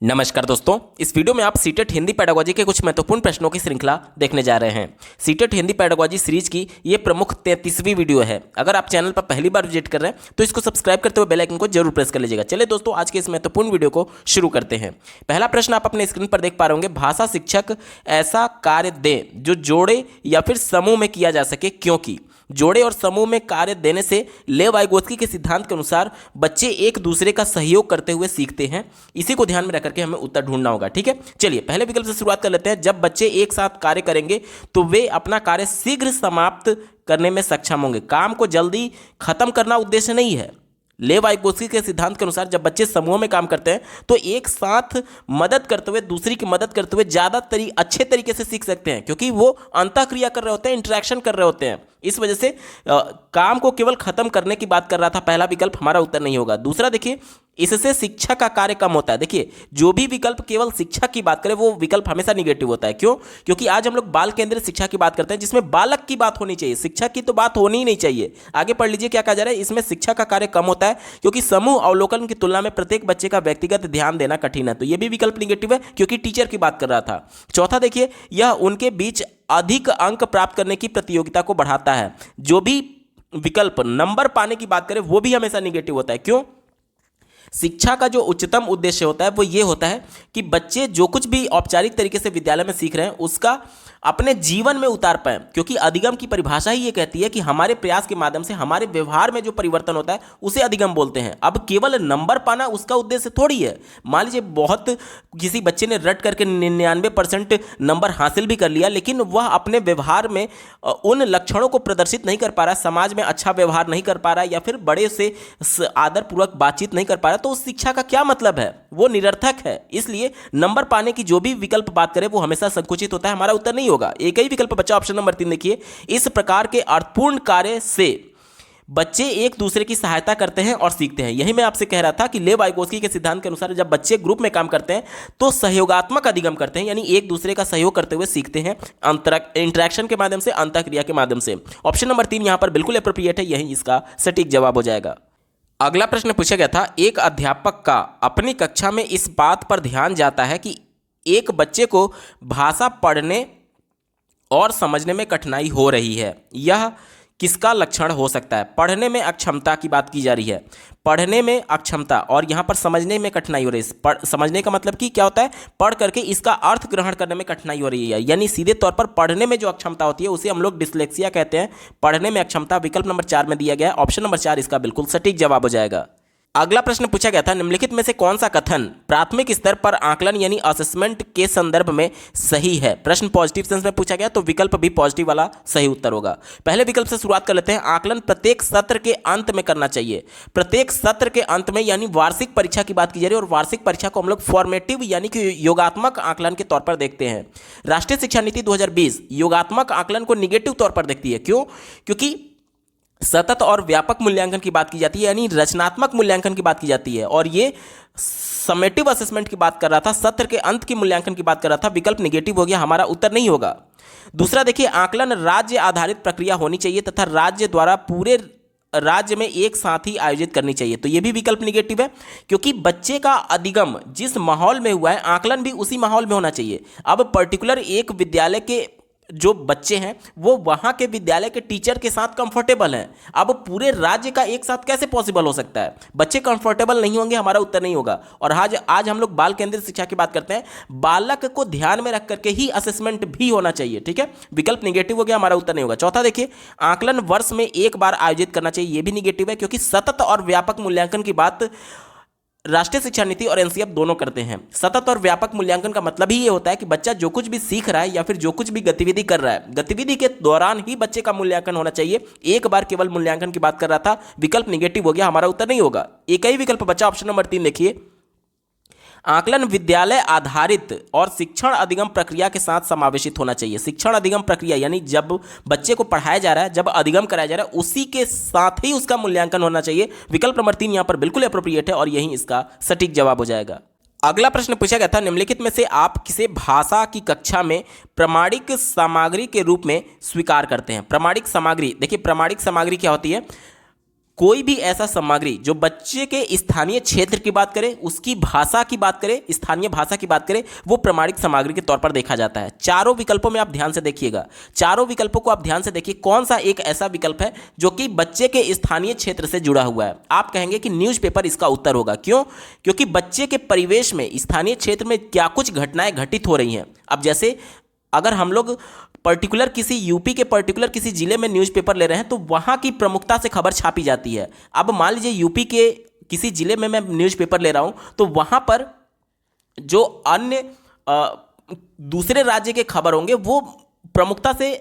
नमस्कार दोस्तों, इस वीडियो में आप सीटेट हिंदी पेडागोजी के कुछ महत्वपूर्ण प्रश्नों की श्रृंखला देखने जा रहे हैं। सीटेट हिंदी पेडागोजी सीरीज की ये प्रमुख 33वीं वीडियो है। अगर आप चैनल पर पहली बार विजिट कर रहे हैं तो इसको सब्सक्राइब करते हुए बेल आइकन को जरूर प्रेस कर लीजिएगा। चलिए दोस्तों, आज के इस महत्वपूर्ण वीडियो को शुरू करते हैं। पहला प्रश्न आप अपने स्क्रीन पर देख पा रहे होंगे, भाषा शिक्षक ऐसा कार्य दें जो जोड़े या फिर समूह में किया जा सके, क्योंकि जोड़े और समूह में कार्य देने से लेव वाइगोत्स्की के सिद्धांत के अनुसार बच्चे एक दूसरे का सहयोग करते हुए सीखते हैं। इसी को ध्यान में रख करके हमें उत्तर ढूंढना होगा। ठीक है, चलिए पहले विकल्प से शुरुआत कर लेते हैं। जब बच्चे एक साथ कार्य करेंगे तो वे अपना कार्य शीघ्र समाप्त करने में सक्षम होंगे। काम को जल्दी खत्म करना उद्देश्य नहीं है। लेव वाइगोत्स्की के सिद्धांत के अनुसार जब बच्चे समूह में काम करते हैं तो एक साथ मदद करते हुए, दूसरी की मदद करते हुए ज़्यादा अच्छे तरीके से सीख सकते हैं, क्योंकि वो अंतःक्रिया कर रहे होते हैं, इंटरेक्शन कर रहे होते हैं। इस वजह से काम को केवल खत्म करने की बात कर रहा था। पहला विकल्प हमारा उत्तर नहीं होगा। दूसरा देखिए, इससे शिक्षा का कार्य कम होता है। देखिए, जो भी विकल्प केवल शिक्षा की बात करे वो विकल्प हमेशा निगेटिव होता है। क्यों? क्योंकि आज हम लोग बाल केंद्रित शिक्षा की बात करते हैं, जिसमें बालक की बात होनी चाहिए, शिक्षा की तो बात होनी ही नहीं चाहिए। आगे पढ़ लीजिए क्या कहा जा रहा है। इसमें शिक्षा का कार्य कम होता है क्योंकि समूह अवलोकन की तुलना में प्रत्येक बच्चे का व्यक्तिगत ध्यान देना कठिन है। तो यह भी विकल्प निगेटिव है क्योंकि टीचर की बात कर रहा था। चौथा देखिए, यह उनके बीच अधिक अंक प्राप्त करने की प्रतियोगिता को बढ़ाता है। जो भी विकल्प नंबर पाने की बात करें वो भी हमेशा निगेटिव होता है। क्यों? शिक्षा का जो उच्चतम उद्देश्य होता है वो ये होता है कि बच्चे जो कुछ भी औपचारिक तरीके से विद्यालय में सीख रहे हैं उसका अपने जीवन में उतार पाएं, क्योंकि अधिगम की परिभाषा ही ये कहती है कि हमारे प्रयास के माध्यम से हमारे व्यवहार में जो परिवर्तन होता है उसे अधिगम बोलते हैं। अब केवल नंबर पाना उसका उद्देश्य थोड़ी है। मान लीजिए बहुत किसी बच्चे ने रट करके 99% नंबर हासिल भी कर लिया, लेकिन वह अपने व्यवहार में उन लक्षणों को प्रदर्शित नहीं कर पा रहा, समाज में अच्छा व्यवहार नहीं कर पा रहा या फिर बड़े से आदरपूर्वक बातचीत नहीं कर पा रहा, तो उस शिक्षा का क्या मतलब है? वो निरर्थक है। इसलिए नंबर पाने की जो भी विकल्प बात करें वो हमेशा संकुचित होता है। हमारा उत्तर नहीं होगा। एक ही विकल्प बचा, ऑप्शन नंबर 3 देखिए, इस प्रकार के अर्थपूर्ण कार्य से बच्चे एक दूसरे की सहायता करते हैं और सीखते हैं। यही मैं आपसे कह रहा था कि लेव वाइगोत्स्की के सिद्धांत के अनुसार जब बच्चे ग्रुप में काम करते हैं तो सहयोगात्मक अधिगम करते हैं, यानी एक दूसरे का सहयोग करते हुए सीखते हैं, इंटरेक्शन के माध्यम से, अंतःक्रिया के माध्यम से। ऑप्शन नंबर 3 यहां पर बिल्कुल एप्रोप्रिएट है, यही इसका सटीक जवाब हो जाएगा। अगला प्रश्न पूछा गया था, एक अध्यापक का अपनी कक्षा में इस बात पर ध्यान जाता है कि एक बच्चे को भाषा पढ़ने और समझने में कठिनाई हो रही है। यह किसका लक्षण हो सकता है? पढ़ने में अक्षमता की बात की जा रही है। पढ़ने में अक्षमता और यहाँ पर समझने में कठिनाई हो रही है। समझने का मतलब कि क्या होता है? पढ़ करके इसका अर्थ ग्रहण करने में कठिनाई हो रही है, यानी सीधे तौर पर पढ़ने में जो अक्षमता होती है उसे हम लोग डिस्लेक्सिया कहते हैं। पढ़ने में अक्षमता विकल्प नंबर 4 में दिया गया है। ऑप्शन नंबर 4 इसका बिल्कुल सटीक जवाब हो जाएगा। अगला प्रश्न पूछा गया था, निम्नलिखित में से कौन सा कथन प्राथमिक स्तर पर आकलन यानी असेसमेंट के संदर्भ में सही है? प्रश्न पॉजिटिव सेंस में पूछा गया तो विकल्प भी पॉजिटिव वाला सही उत्तर होगा। पहले विकल्प से शुरुआत कर लेते हैं। आकलन प्रत्येक सत्र के अंत में करना चाहिए। प्रत्येक सत्र के अंत में, यानी वार्षिक परीक्षा की बात की जा रही है, और वार्षिक परीक्षा को हम लोग फॉर्मेटिव यानी कि योगात्मक आकलन के तौर पर देखते हैं। राष्ट्रीय शिक्षा नीति 2020 योगात्मक आकलन को निगेटिव तौर पर देखती है। क्यों? क्योंकि सतत और व्यापक मूल्यांकन की बात की जाती है, यानी रचनात्मक मूल्यांकन की बात की जाती है, और ये समेटिव असेसमेंट की बात कर रहा था, सत्र के अंत की मूल्यांकन की बात कर रहा था। विकल्प निगेटिव हो गया, हमारा उत्तर नहीं होगा। दूसरा देखिए, आकलन राज्य आधारित प्रक्रिया होनी चाहिए तथा राज्य द्वारा पूरे राज्य में एक साथ ही आयोजित करनी चाहिए। तो ये भी विकल्प निगेटिव है, क्योंकि बच्चे का अधिगम जिस माहौल में हुआ है आकलन भी उसी माहौल में होना चाहिए। अब पर्टिकुलर एक विद्यालय के जो बच्चे हैं वो वहाँ के विद्यालय के टीचर के साथ कंफर्टेबल हैं। अब पूरे राज्य का एक साथ कैसे पॉसिबल हो सकता है? बच्चे कंफर्टेबल नहीं होंगे, हमारा उत्तर नहीं होगा। और आज हम लोग बाल केंद्रित शिक्षा की बात करते हैं। बालक को ध्यान में रख करके ही असेसमेंट भी होना चाहिए। ठीक है, विकल्प निगेटिव हो गया, हमारा उत्तर नहीं होगा। चौथा देखिए, आकलन वर्ष में एक बार आयोजित करना चाहिए। यह भी निगेटिव है, क्योंकि सतत और व्यापक मूल्यांकन की बात राष्ट्रीय शिक्षा नीति और एनसीएफ दोनों करते हैं। सतत और व्यापक मूल्यांकन का मतलब ही ये होता है कि बच्चा जो कुछ भी सीख रहा है या फिर जो कुछ भी गतिविधि कर रहा है, गतिविधि के दौरान ही बच्चे का मूल्यांकन होना चाहिए। एक बार केवल मूल्यांकन की बात कर रहा था, विकल्प निगेटिव हो गया, हमारा उत्तर नहीं होगा। एक ही विकल्प बचा, ऑप्शन नंबर 3 देखिए, आकलन विद्यालय आधारित और शिक्षण अधिगम प्रक्रिया के साथ समावेशित होना चाहिए। शिक्षण अधिगम प्रक्रिया यानी जब बच्चे को पढ़ाया जा रहा है, जब अधिगम कराया जा रहा है, उसी के साथ ही उसका मूल्यांकन होना चाहिए। विकल्प नंबर 3 यहां पर बिल्कुल एप्रोप्रिएट है और यही इसका सटीक जवाब हो जाएगा। अगला प्रश्न पूछा गया था, निम्नलिखित में से आप किसे भाषा की कक्षा में प्रामाणिक सामग्री के रूप में स्वीकार करते हैं? प्रामाणिक सामग्री, देखिए प्रामाणिक सामग्री क्या होती है? कोई भी ऐसा सामग्री जो बच्चे के स्थानीय क्षेत्र की बात करे, उसकी भाषा की बात करे, स्थानीय भाषा की बात करे, वो प्रमाणिक सामग्री के तौर पर देखा जाता है। चारों विकल्पों में आप ध्यान से देखिएगा, चारों विकल्पों को आप ध्यान से देखिए, कौन सा एक ऐसा विकल्प है जो कि बच्चे के स्थानीय क्षेत्र से जुड़ा हुआ है। आप कहेंगे कि न्यूज़पेपर इसका उत्तर होगा। क्यों? क्योंकि बच्चे के परिवेश में, स्थानीय क्षेत्र में क्या कुछ घटनाएं घटित हो रही हैं। अब जैसे अगर हम लोग पर्टिकुलर किसी यूपी के पर्टिकुलर किसी जिले में न्यूज़पेपर ले रहे हैं तो वहाँ की प्रमुखता से खबर छापी जाती है। अब मान लीजिए यूपी के किसी जिले में मैं न्यूज़पेपर ले रहा हूँ तो वहाँ पर जो अन्य दूसरे राज्य के खबर होंगे वो प्रमुखता से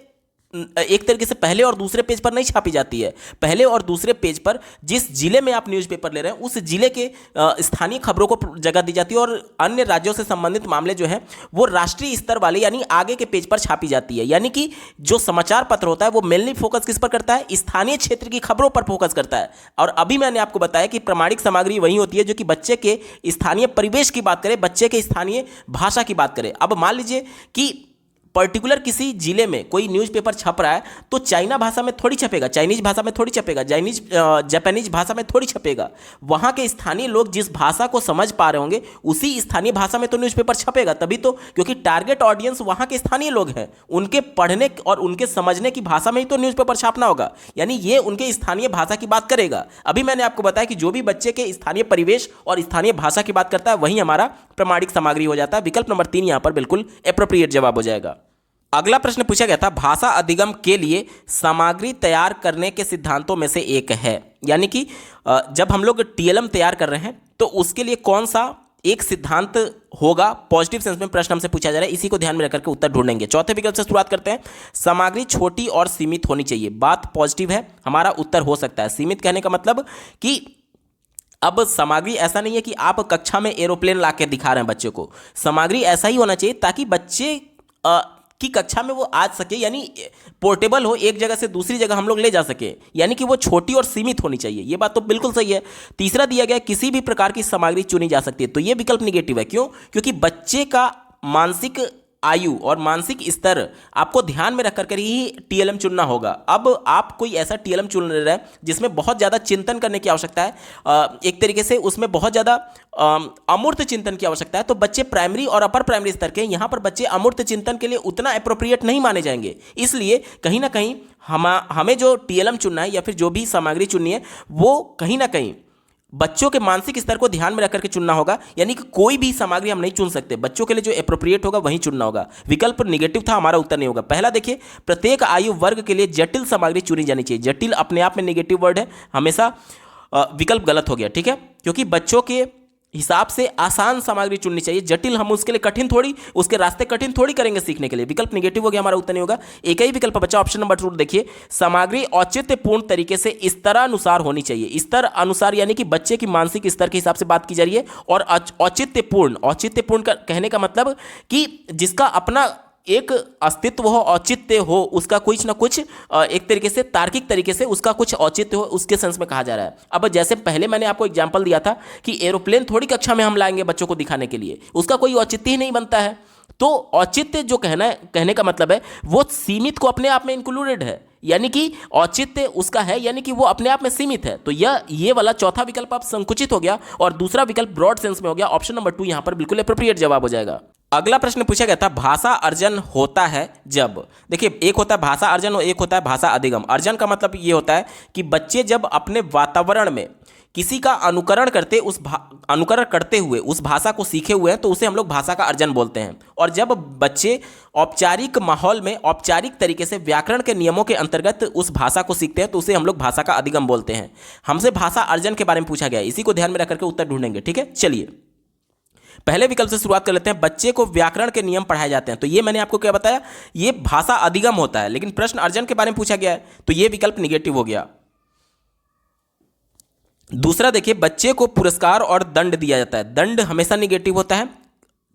एक तरीके से पहले और दूसरे पेज पर नहीं छापी जाती है। पहले और दूसरे पेज पर जिस जिले में आप न्यूज़पेपर ले रहे हैं उस जिले के स्थानीय खबरों को जगह दी जाती है और अन्य राज्यों से संबंधित मामले जो हैं वो राष्ट्रीय स्तर वाले यानी आगे के पेज पर छापी जाती है। यानी कि जो समाचार पत्र होता है वो मेनली फोकस किस पर करता है? स्थानीय क्षेत्र की खबरों पर फोकस करता है। और अभी मैंने आपको बताया कि प्रमाणिक सामग्री वही होती है जो कि बच्चे के स्थानीय परिवेश की बात करे, बच्चे के स्थानीय भाषा की बात करे। अब मान लीजिए कि पर्टिकुलर किसी जिले में कोई न्यूज़पेपर छप रहा है तो चाइना भाषा में थोड़ी छपेगा, चाइनीज भाषा में थोड़ी छपेगा, जापानीज भाषा में थोड़ी छपेगा। वहाँ के स्थानीय लोग जिस भाषा को समझ पा रहे होंगे उसी स्थानीय भाषा में तो न्यूज़पेपर छपेगा। तभी तो, क्योंकि टारगेट ऑडियंस वहाँ के स्थानीय लोग हैं, उनके पढ़ने और उनके समझने की भाषा में ही तो न्यूज़पेपर छापना होगा। यानी ये उनके स्थानीय भाषा की बात करेगा। अभी मैंने आपको बताया कि जो भी बच्चे के स्थानीय परिवेश और स्थानीय भाषा की बात करता है वही हमारा प्रमाणिक सामग्री हो जाता है। विकल्प नंबर 3 यहाँ पर बिल्कुल एप्रोप्रिएट जवाब हो जाएगा। अगला प्रश्न पूछा गया था, भाषा अधिगम के लिए सामग्री तैयार करने के सिद्धांतों में से एक है। यानी कि जब हम लोग टीएलएम तैयार कर रहे हैं तो उसके लिए कौन सा एक सिद्धांत होगा, पॉजिटिव सेंस में प्रश्न हमसे पूछा जा रहा है, इसी को ध्यान में रखकर के उत्तर ढूंढेंगे। चौथे विकल्प से शुरुआत करते हैं, सामग्री छोटी और सीमित होनी चाहिए। बात पॉजिटिव है, हमारा उत्तर हो सकता है। सीमित कहने का मतलब कि अब सामग्री ऐसा नहीं है कि आप कक्षा में एरोप्लेन ला के दिखा रहे हैं बच्चे को। सामग्री ऐसा ही होना चाहिए ताकि बच्चे की कक्षा में वो आ सके, यानी पोर्टेबल हो, एक जगह से दूसरी जगह हम लोग ले जा सके। यानी कि वो छोटी और सीमित होनी चाहिए। ये बात तो बिल्कुल सही है। तीसरा दिया गया, किसी भी प्रकार की सामग्री चुनी जा सकती है। तो ये विकल्प निगेटिव है। क्यों? क्योंकि बच्चे का मानसिक आयु और मानसिक स्तर आपको ध्यान में रख कर ही टीएलएम चुनना होगा। अब आप कोई ऐसा टीएलएम चुन रहे हैं जिसमें बहुत ज़्यादा चिंतन करने की आवश्यकता है, एक तरीके से उसमें बहुत ज़्यादा अमूर्त चिंतन की आवश्यकता है, तो बच्चे प्राइमरी और अपर प्राइमरी स्तर के, यहाँ पर बच्चे अमूर्त चिंतन के लिए उतना अप्रोप्रिएट नहीं माने जाएंगे। इसलिए कहीं ना कहीं हमें जो टीएलएम चुनना है या फिर जो भी सामग्री चुननी है वो कहीं ना कहीं बच्चों के मानसिक स्तर को ध्यान में रख करके चुनना होगा। यानी कि कोई भी सामग्री हम नहीं चुन सकते, बच्चों के लिए जो एप्रोप्रिएट होगा वही चुनना होगा। विकल्प निगेटिव था, हमारा उत्तर नहीं होगा। पहला देखिए, प्रत्येक आयु वर्ग के लिए जटिल सामग्री चुनी जानी चाहिए। जटिल अपने आप में निगेटिव वर्ड है, हमेशा विकल्प गलत हो गया। ठीक है, क्योंकि बच्चों के हिसाब से आसान सामग्री चुननी चाहिए। जटिल हम उसके लिए कठिन थोड़ी, उसके रास्ते कठिन थोड़ी करेंगे सीखने के लिए। विकल्प निगेटिव हो गया, हमारा उत्तर नहीं होगा। एक ही विकल्प बचा, ऑप्शन नंबर 2 देखिए, सामग्री औचित्यपूर्ण तरीके से स्तर अनुसार होनी चाहिए। स्तर अनुसार यानी कि बच्चे की मानसिक स्तर के हिसाब से बात की जा रही है। और औचित्यपूर्ण का कहने का मतलब कि जिसका अपना एक अस्तित्व हो, औचित्य हो, उसका कुछ ना कुछ एक तरीके से तार्किक तरीके से उसका कुछ औचित्य हो, उसके सेंस में कहा जा रहा है। अब जैसे पहले मैंने आपको एग्जांपल दिया था कि एरोप्लेन थोड़ी कक्षा में हम लाएंगे बच्चों को दिखाने के लिए, उसका कोई औचित्य ही नहीं बनता है। तो औचित्य जो कहने का मतलब है वो सीमित को अपने आप में इंक्लूडेड है, यानी कि औचित्य उसका है, यानी कि वो अपने आप में सीमित है। तो ये वाला चौथा विकल्प आप संकुचित हो गया और दूसरा विकल्प ब्रॉड सेंस में हो गया। ऑप्शन नंबर 2 यहां पर बिल्कुल एप्रोप्रिएट जवाब हो जाएगा। अगला प्रश्न पूछा गया था, भाषा अर्जन होता है जब, देखिए एक होता है भाषा अर्जन और एक होता है भाषा अधिगम। अर्जन का मतलब ये होता है कि बच्चे जब अपने वातावरण में किसी का अनुकरण करते हुए उस भाषा को सीखे हुए हैं तो उसे हम लोग भाषा का अर्जन बोलते हैं। और जब बच्चे औपचारिक माहौल में औपचारिक तरीके से व्याकरण के नियमों के अंतर्गत उस भाषा को सीखते हैं तो उसे हम लोग भाषा का अधिगम बोलते हैं। हमसे भाषा अर्जन के बारे में पूछा गया है, इसी को ध्यान में रख करके उत्तर ढूंढेंगे। ठीक है, चलिए पहले विकल्प से शुरुआत कर लेते हैं। बच्चे को व्याकरण के नियम पढ़ाए जाते हैं, तो ये मैंने आपको क्या बताया, ये भाषा अधिगम होता है। लेकिन प्रश्न अर्जन के बारे में पूछा गया है तो ये विकल्प निगेटिव हो गया। दूसरा देखिए, बच्चे को पुरस्कार और दंड दिया जाता है। दंड हमेशा निगेटिव होता है।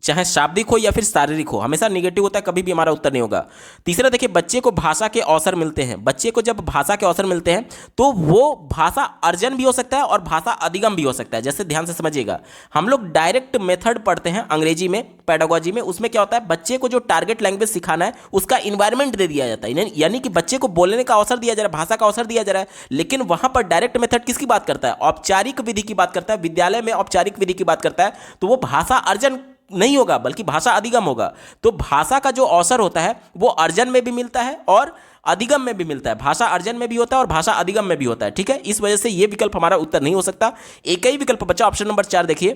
चाहे शाब्दिक हो या फिर शारीरिक हो, हमेशा निगेटिव होता है, कभी भी हमारा उत्तर नहीं होगा। तीसरा देखिए, बच्चे को भाषा के अवसर मिलते हैं। बच्चे को जब भाषा के अवसर मिलते हैं तो वो भाषा अर्जन भी हो सकता है और भाषा अधिगम भी हो सकता है। जैसे ध्यान से समझिएगा, हम लोग डायरेक्ट मेथड पढ़ते हैं अंग्रेजी में, पेडागोजी में। उसमें क्या होता है, बच्चे को जो टारगेट लैंग्वेज सिखाना है उसका इन्वायरमेंट दे दिया जाता है, यानी कि बच्चे को बोलने का अवसर दिया जा रहा है, भाषा का अवसर दिया जा रहा है। लेकिन वहां पर डायरेक्ट मेथड किसकी बात करता है, औपचारिक विधि की बात करता है, विद्यालय में औपचारिक विधि की बात करता है। तो वो भाषा अर्जन नहीं होगा बल्कि भाषा अधिगम होगा। तो भाषा का जो अवसर होता है वो अर्जन में भी मिलता है और अधिगम में भी मिलता है। भाषा अर्जन में भी होता है और भाषा अधिगम में भी होता है, ठीक है। इस वजह से ये विकल्प हमारा उत्तर नहीं हो सकता। एक ही विकल्प बचा, ऑप्शन नंबर 4 देखिए,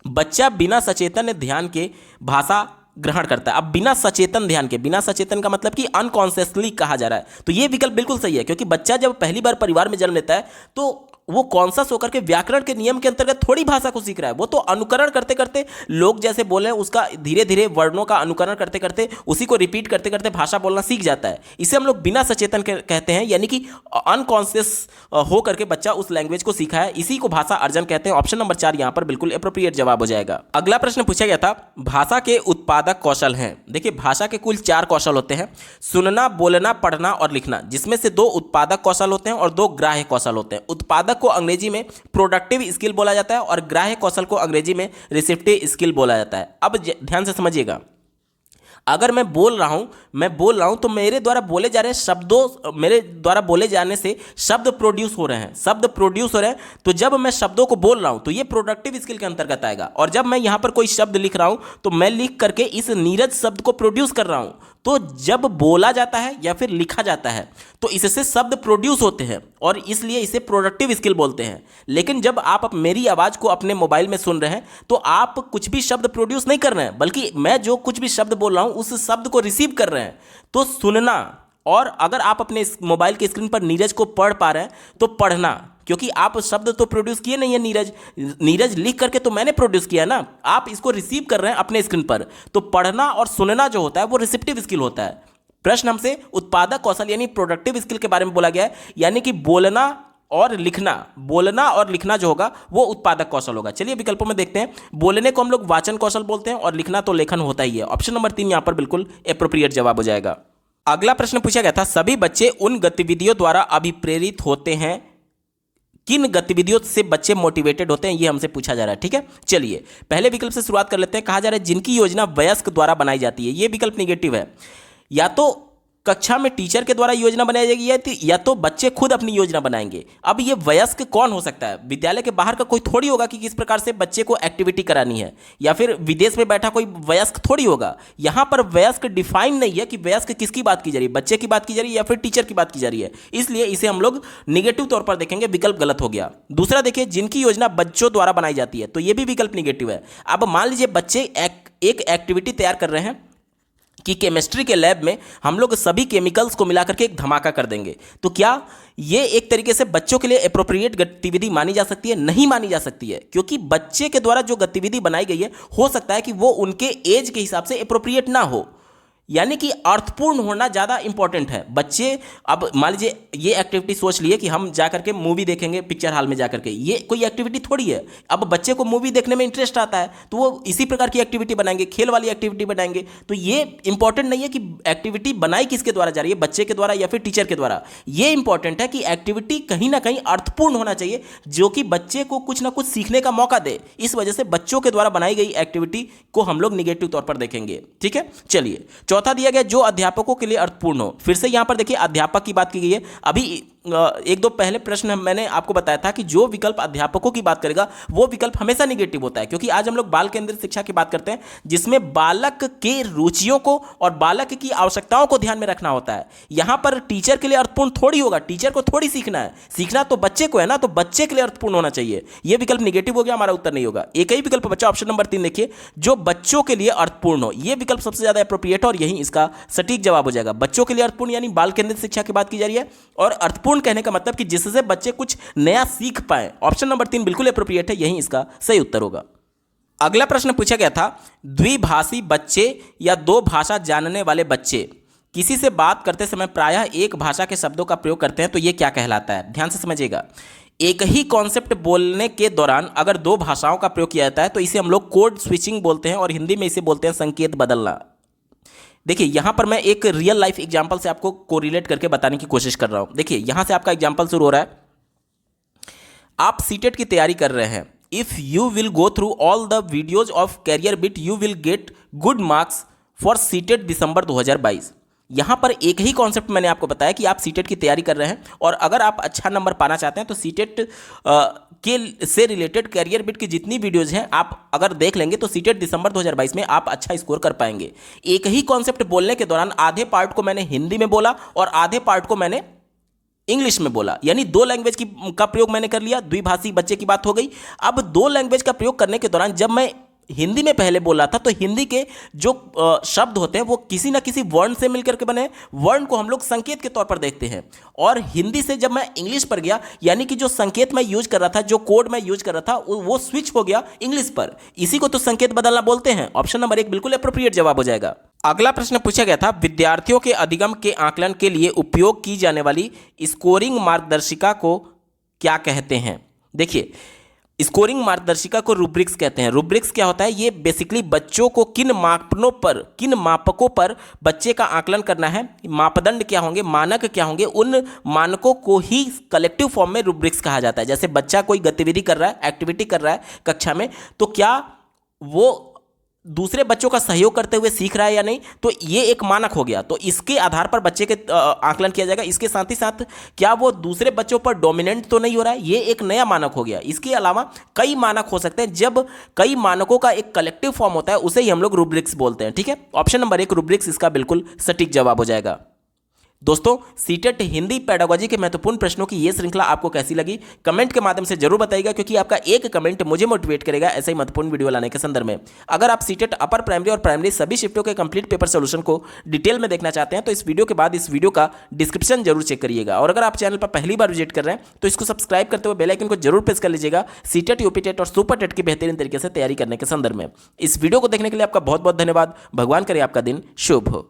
बच्चा बिना सचेतन ध्यान के भाषा ग्रहण करता है। अब बिना सचेतन ध्यान के, बिना सचेतन का मतलब कि अनकॉन्शियसली कहा जा रहा है, तो ये विकल्प बिल्कुल सही है, क्योंकि बच्चा जब पहली बार परिवार में जन्म लेता है तो वो कॉन्शियस होकर के व्याकरण के नियम के अंतर्गत थोड़ी भाषा को सीख रहा है। वो तो अनुकरण करते करते, लोग जैसे बोले उसका धीरे धीरे वर्णों का अनुकरण करते करते, उसी को रिपीट करते करते भाषा बोलना सीख जाता है। इसे हम लोग बिना सचेतन कहते हैं, यानी कि अनकॉन्शियस हो करके बच्चा उस लैंग्वेज को सीखा है, इसी को भाषा अर्जन कहते हैं। ऑप्शन नंबर 4 यहां पर बिल्कुल एप्रोप्रिएट जवाब हो जाएगा। अगला प्रश्न पूछा गया था, भाषा के उत्पादक कौशल हैं। देखिए, भाषा के कुल 4 कौशल होते हैं, सुनना, बोलना, पढ़ना और लिखना, जिसमें से 2 उत्पादक कौशल होते हैं और 2 ग्राह्य कौशल होते हैं। उत्पादक को अंग्रेजी में प्रोडक्टिव स्किल बोला जाता है और ग्राह्य कौशल को अंग्रेजी में रिसेप्टिव स्किल बोला जाता है। अब ध्यान से समझिएगा, अगर मैं बोल रहा हूं तो मेरे द्वारा बोले जा रहे शब्दों, मेरे द्वारा बोले जाने से शब्द प्रोड्यूस हो रहे हैं, तो जब मैं शब्दों को बोल रहा हूं तो ये प्रोडक्टिव स्किल के अंतर्गत आएगा। और जब मैं यहां पर कोई शब्द लिख रहा हूं तो मैं लिख करके इस नीरज शब्द को प्रोड्यूस कर रहा हूं। तो जब बोला जाता है या फिर लिखा जाता है तो इससे शब्द प्रोड्यूस होते हैं और इसलिए इसे प्रोडक्टिव स्किल बोलते हैं। लेकिन जब आप मेरी आवाज़ को अपने मोबाइल में सुन रहे हैं तो आप कुछ भी शब्द प्रोड्यूस नहीं कर रहे हैं, बल्कि मैं जो कुछ भी शब्द बोल रहा हूं उस शब्द को रिसीव कर रहे हैं। तो सुनना, और अगर आप अपने मोबाइल के स्क्रीन पर नीरज को पढ़ पा रहे हैं तो पढ़ना, क्योंकि आप शब्द तो प्रोड्यूस किए नहीं है, नीरज लिख करके तो मैंने प्रोड्यूस किया ना, आप इसको रिसीव कर रहे हैं अपने स्क्रीन पर। तो पढ़ना और सुनना जो होता है वो रिसेप्टिव स्किल होता है। प्रश्न हमसे उत्पादक कौशल यानी प्रोडक्टिव स्किल के बारे में बोला गया है, यानी कि बोलना और लिखना जो होगा वो उत्पादक कौशल होगा। चलिए विकल्पों में देखते हैं। बोलने को हम लोग वाचन कौशल बोलते हैं और लिखना तो लेखन होता ही है। ऑप्शन नंबर 3 यहां पर बिल्कुल एप्रोप्रिएट जवाब हो जाएगा। अगला प्रश्न पूछा गया था, सभी बच्चे उन गतिविधियों द्वारा अभिप्रेरित होते हैं, किन गतिविधियों से बच्चे मोटिवेटेड होते हैं, ये हमसे पूछा जा रहा है, ठीक है। चलिए पहले विकल्प से शुरुआत कर लेते हैं। कहा जा रहा है जिनकी योजना वयस्क द्वारा बनाई जाती है। ये विकल्प निगेटिव है। या तो कक्षा में टीचर के द्वारा योजना बनाई जाएगी या तो बच्चे खुद अपनी योजना बनाएंगे। अब ये वयस्क कौन हो सकता है, विद्यालय के बाहर का कोई थोड़ी होगा कि किस प्रकार से बच्चे को एक्टिविटी करानी है, या फिर विदेश में बैठा कोई वयस्क थोड़ी होगा। यहाँ पर वयस्क डिफाइन नहीं है कि वयस्क किसकी बात की जा रही है, बच्चे की बात की जा रही है या फिर टीचर की बात की जा रही है, इसलिए इसे हम लोग निगेटिव तौर पर देखेंगे, विकल्प गलत हो गया। दूसरा देखिए, जिनकी योजना बच्चों द्वारा बनाई जाती है, तो ये भी विकल्प निगेटिव है। अब मान लीजिए बच्चे एक एक्टिविटी तैयार कर रहे हैं कि केमिस्ट्री के लैब में हम लोग सभी केमिकल्स को मिलाकर के एक धमाका कर देंगे, तो क्या ये एक तरीके से बच्चों के लिए एप्रोप्रिएट गतिविधि मानी जा सकती है? नहीं मानी जा सकती है, क्योंकि बच्चे के द्वारा जो गतिविधि बनाई गई है हो सकता है कि वो उनके एज के हिसाब से एप्रोप्रिएट ना हो, यानी कि अर्थपूर्ण होना ज़्यादा इंपॉर्टेंट है। बच्चे, अब मान लीजिए ये एक्टिविटी सोच लिए कि हम जा करके मूवी देखेंगे पिक्चर हॉल में जा करके, ये कोई एक्टिविटी थोड़ी है। अब बच्चे को मूवी देखने में इंटरेस्ट आता है तो वो इसी प्रकार की एक्टिविटी बनाएंगे, खेल वाली एक्टिविटी बनाएंगे। तो ये इंपॉर्टेंट नहीं है कि एक्टिविटी बनाई किसके द्वारा जा रही है, बच्चे के द्वारा या फिर टीचर के द्वारा। ये इंपॉर्टेंट है कि एक्टिविटी कहीं ना कहीं अर्थपूर्ण होना चाहिए, जो कि बच्चे को कुछ ना कुछ सीखने का मौका दे। इस वजह से बच्चों के द्वारा बनाई गई एक्टिविटी को हम लोग निगेटिव तौर पर देखेंगे, ठीक है। चलिए चौथा दिया गया, जो अध्यापकों के लिए अर्थपूर्ण हो। फिर से यहां पर देखिए अध्यापक की बात की गई है। अभी एक दो पहले प्रश्न मैंने आपको बताया था कि जो विकल्प अध्यापकों की बात करेगा वो विकल्प हमेशा निगेटिव होता है, क्योंकि आज हम लोग बाल केंद्रित शिक्षा की बात करते हैं, जिसमें बालक के रुचियों को और बालक की आवश्यकताओं को ध्यान में रखना होता है। यहां पर टीचर के लिए अर्थपूर्ण थोड़ी होगा, टीचर को थोड़ी सीखना है, सीखना तो बच्चे को है ना, तो बच्चे के लिए अर्थपूर्ण होना चाहिए। यह विकल्प निगेटिव हो गया, हमारा उत्तर नहीं होगा। एक ही विकल्प बचा, ऑप्शन नंबर 3 देखिए, जो बच्चों के लिए अर्थपूर्ण हो। यह विकल्प सबसे ज्यादा एप्रोप्रिएट है और यही इसका सटीक जवाब हो जाएगा। बच्चों के लिए अर्थपूर्ण यानी बाल केंद्रित शिक्षा की बात की जा रही है, और अर्थपूर्ण कहने का मतलब कि जिससे बच्चे कुछ नया सीख पाए। ऑप्शन नंबर 3 बिल्कुल एप्रोप्रिएट है, यही इसका सही उत्तर होगा। अगला प्रश्न पूछा गया था, द्विभाषी बच्चे या दो भाषा जानने वाले बच्चे किसी से बात करते समय प्रायः एक भाषा के शब्दों का प्रयोग करते हैं, तो ये क्या कहलाता है? ध्यान से समझिएगा। एक ही कॉन्सेप्ट बोलने के दौरान अगर दो भाषाओं का प्रयोग किया जाता है तो इसे हम लोग कोड स्विचिंग बोलते हैं और हिंदी में इसे बोलते हैं संकेत बदलना। देखिए यहां पर मैं एक रियल लाइफ एग्जांपल से आपको कोरिलेट करके बताने की कोशिश कर रहा हूं। देखिए यहां से आपका एग्जांपल शुरू हो रहा है। आप सीटेट की तैयारी कर रहे हैं। If you will go through all the videos of career bit you will get good marks for CTET December 2022। यहां पर एक ही कॉन्सेप्ट मैंने आपको बताया कि आप सीटेट की तैयारी कर रहे हैं और अगर आप अच्छा नंबर पाना चाहते हैं तो सीटेट के से रिलेटेड कैरियर बिट की जितनी वीडियोज हैं आप अगर देख लेंगे तो सीटेट दिसंबर 2022 में आप अच्छा स्कोर कर पाएंगे। एक ही कॉन्सेप्ट बोलने के दौरान आधे पार्ट को मैंने हिंदी में बोला और आधे पार्ट को मैंने इंग्लिश में बोला, यानी दो लैंग्वेज का प्रयोग मैंने कर लिया। द्विभाषी बच्चे की बात हो गई। अब दो लैंग्वेज का प्रयोग करने के दौरान जब मैं हिंदी में पहले बोला था तो हिंदी के जो शब्द होते हैं वो किसी ना किसी वर्ण से मिलकर के बने। वर्ण को हम लोग संकेत के तौर पर देखते हैं और हिंदी से जब मैं इंग्लिश पर गया यानी कि जो संकेत मैं यूज कर रहा था, जो कोड मैं यूज कर रहा था वो स्विच हो गया इंग्लिश पर। इसी को तो संकेत बदलना बोलते हैं। ऑप्शन नंबर 1 बिल्कुल एप्रोप्रिएट जवाब हो जाएगा। अगला प्रश्न पूछा गया था, विद्यार्थियों के अधिगम के आकलन के लिए उपयोग की जाने वाली स्कोरिंग मार्गदर्शिका को क्या कहते हैं। देखिए स्कोरिंग मार्गदर्शिका को रूब्रिक्स कहते हैं। रूब्रिक्स क्या होता है, ये बेसिकली बच्चों को किन मापकों पर बच्चे का आकलन करना है, मापदंड क्या होंगे, मानक क्या होंगे, उन मानकों को ही कलेक्टिव फॉर्म में रूब्रिक्स कहा जाता है। जैसे बच्चा कोई गतिविधि कर रहा है, एक्टिविटी कर रहा है कक्षा में, तो क्या वो दूसरे बच्चों का सहयोग करते हुए सीख रहा है या नहीं, तो ये एक मानक हो गया। तो इसके आधार पर बच्चे के आकलन किया जाएगा। इसके साथ ही साथ क्या वो दूसरे बच्चों पर डोमिनेंट तो नहीं हो रहा है, ये एक नया मानक हो गया। इसके अलावा कई मानक हो सकते हैं। जब कई मानकों का एक कलेक्टिव फॉर्म होता है उसे ही हम लोग रूब्रिक्स बोलते हैं। ठीक है, ऑप्शन नंबर 1 रूब्रिक्स इसका बिल्कुल सटीक जवाब हो जाएगा। दोस्तों सीटेट हिंदी पेडागोजी के महत्वपूर्ण प्रश्नों की ये श्रृंखला आपको कैसी लगी कमेंट के माध्यम से जरूर बताइएगा, क्योंकि आपका एक कमेंट मुझे मोटिवेट करेगा ऐसे ही महत्वपूर्ण वीडियो लाने के संदर्भ में। अगर आप सीटेट अपर प्राइमरी और प्राइमरी सभी शिफ्टों के कंप्लीट पेपर सोल्यूशन को डिटेल में देखना चाहते हैं तो इस वीडियो के बाद इस वीडियो का डिस्क्रिप्शन जरूर चेक करिएगा। और अगर आप चैनल पर पहली बार विजिट कर रहे हैं तो इसको सब्सक्राइब करते हुए बेल आइकन को जरूर प्रेस कर लीजिएगा सीटेट, यूपीटेट और सुपर टेट की बेहतरीन तरीके से तैयारी करने के संदर्भ में। इस वीडियो को देखने के लिए आपका बहुत बहुत धन्यवाद। भगवान करे आपका दिन शुभ हो।